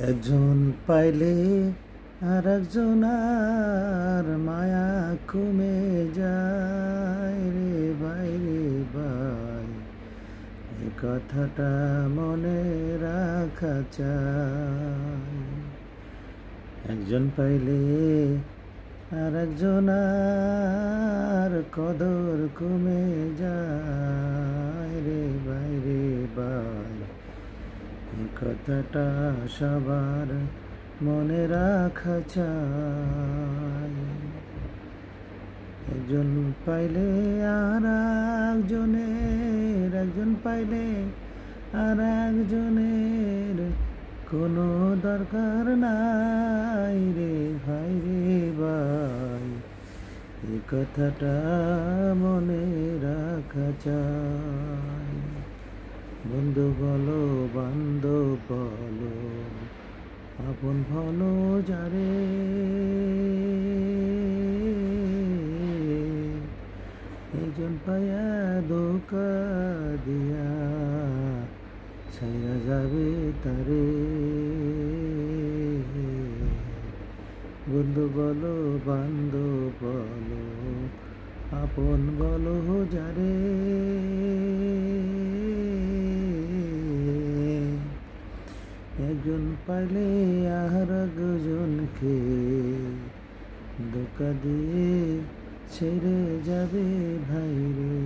একজন পাইলে আর একজন আর মায়া কমে যায় রে ভাই রে ভাই, এ কথাটা মনে রাখা চাই। একজন পাইলে আর একজন আর কদর কমে যায় রে ভাই রে ভাই, এই কথাটা সবার মনে রাখা চাই। একজন পাইলে আর একজন পাইলে আর একজনের কোনো দরকার নাই রে ভাই রে ভাই, এই কথাটা মনে রাখা চাই। বন্ধু বলো বান্ধব বলো, আপন ভালো যারে, একজন পায়া ধোকা দিয়া ছাইরা যাবে তারে। বন্ধু বলো বান্ধব বলো, আপন বলো যারে, একজন পাইলে আর একজনকে ধোকা দিয়ে ছেড়ে যাবে ভাই রে।